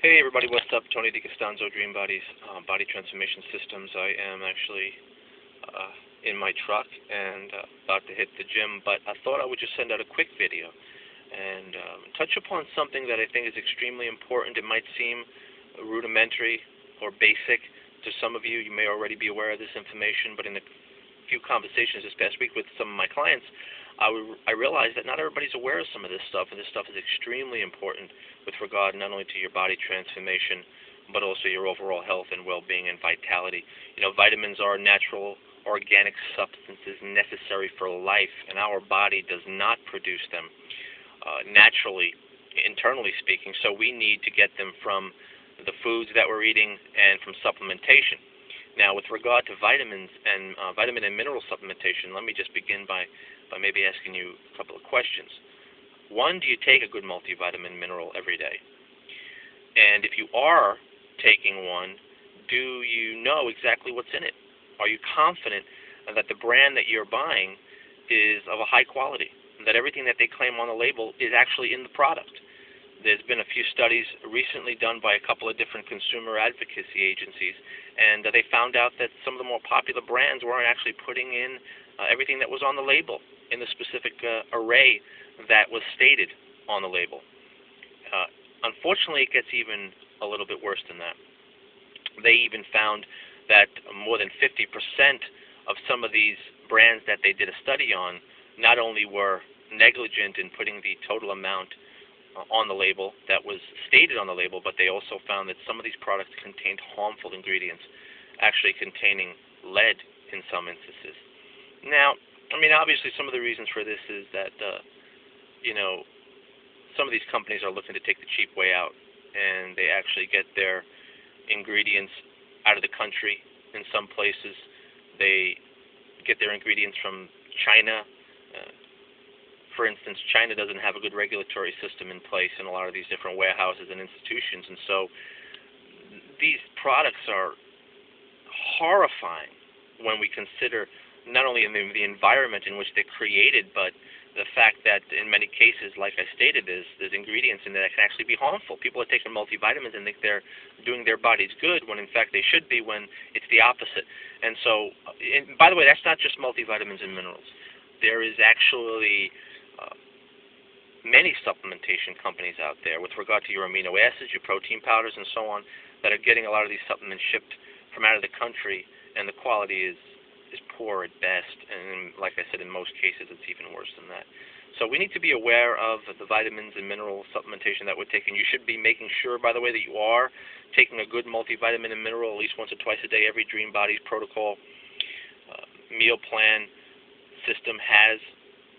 Hey everybody, what's up? Tony DiCostanzo, Dream Bodies, Body Transformation Systems. I am actually in my truck and about to hit the gym, but I thought I would just send out a quick video and touch upon something that I think is extremely important. It might seem rudimentary or basic to some of you. You may already be aware of this information, but in a few conversations this past week with some of my clients, I realized that not everybody's aware of some of this stuff, and this stuff is extremely important with regard not only to your body transformation, but also your overall health and well-being and vitality. You know, vitamins are natural, organic substances necessary for life, and our body does not produce them naturally, internally speaking, so we need to get them from the foods that we're eating and from supplementation. Now, with regard to vitamins and vitamin and mineral supplementation, let me just begin by maybe asking you a couple of questions. One, do you take a good multivitamin mineral every day? And if you are taking one, do you know exactly what's in it? Are you confident that the brand that you're buying is of a high quality, that everything that they claim on the label is actually in the product? There's been a few studies recently done by a couple of different consumer advocacy agencies, and they found out that some of the more popular brands weren't actually putting in everything that was on the label in the specific array that was stated on the label. Unfortunately, it gets even a little bit worse than that. They even found that more than 50% of some of these brands that they did a study on not only were negligent in putting the total amount on the label that was stated on the label, but they also found that some of these products contained harmful ingredients, actually containing lead in some instances. Now, I mean, obviously some of the reasons for this is that, some of these companies are looking to take the cheap way out, and they actually get their ingredients out of the country. In some places, they get their ingredients from China. For instance, China doesn't have a good regulatory system in place in a lot of these different warehouses and institutions, and so these products are horrifying when we consider not only the environment in which they're created, but the fact that in many cases, like I stated, there's ingredients in there that can actually be harmful. People are taking multivitamins and think they're doing their bodies good, when in fact they should be, when it's the opposite. And so, by the way, that's not just multivitamins and minerals. There is actually many supplementation companies out there with regard to your amino acids, your protein powders, and so on, that are getting a lot of these supplements shipped from out of the country, and the quality is poor at best, and like I said, in most cases it's even worse than that. So we need to be aware of the vitamins and mineral supplementation that we're taking. You should be making sure, by the way, that you are taking a good multivitamin and mineral at least once or twice a day. Every Dream Bodies protocol meal plan system has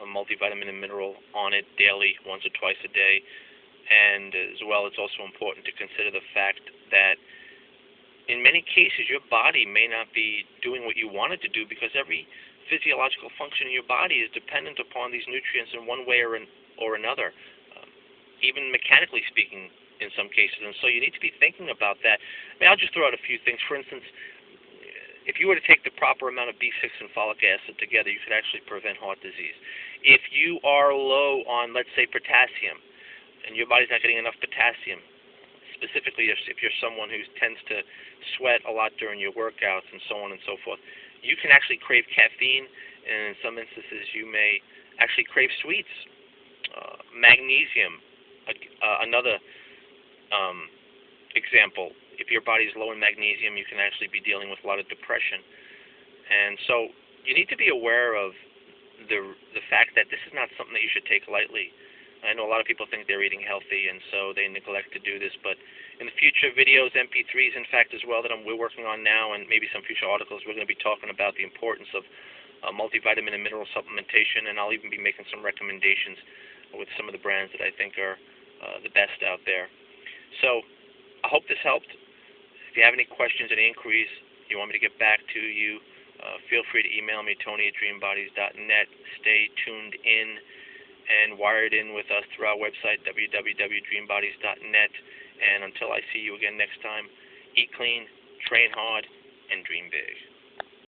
a multivitamin and mineral on it daily, once or twice a day. And as well, it's also important to consider the fact that in many cases, your body may not be doing what you want it to do, because every physiological function in your body is dependent upon these nutrients in one way or another, even mechanically speaking in some cases. And so you need to be thinking about that. I mean, I'll just throw out a few things. For instance, if you were to take the proper amount of B6 and folic acid together, you could actually prevent heart disease. If you are low on, let's say, potassium, and your body's not getting enough potassium, specifically if you're someone who tends to sweat a lot during your workouts and so on and so forth, you can actually crave caffeine, and in some instances you may actually crave sweets. Magnesium, another example. If your body is low in magnesium, you can actually be dealing with a lot of depression. And so you need to be aware of the fact that this is not something that you should take lightly. I know a lot of people think they're eating healthy, and so they neglect to do this. But in the future videos, MP3s, in fact, as well, that we're working on now, and maybe some future articles, we're going to be talking about the importance of multivitamin and mineral supplementation, and I'll even be making some recommendations with some of the brands that I think are the best out there. So I hope this helped. If you have any questions, any inquiries, you want me to get back to you, feel free to email me, tony@dreambodies.net. Stay tuned in and wired in with us through our website, www.dreambodies.net. And until I see you again next time, eat clean, train hard, and dream big.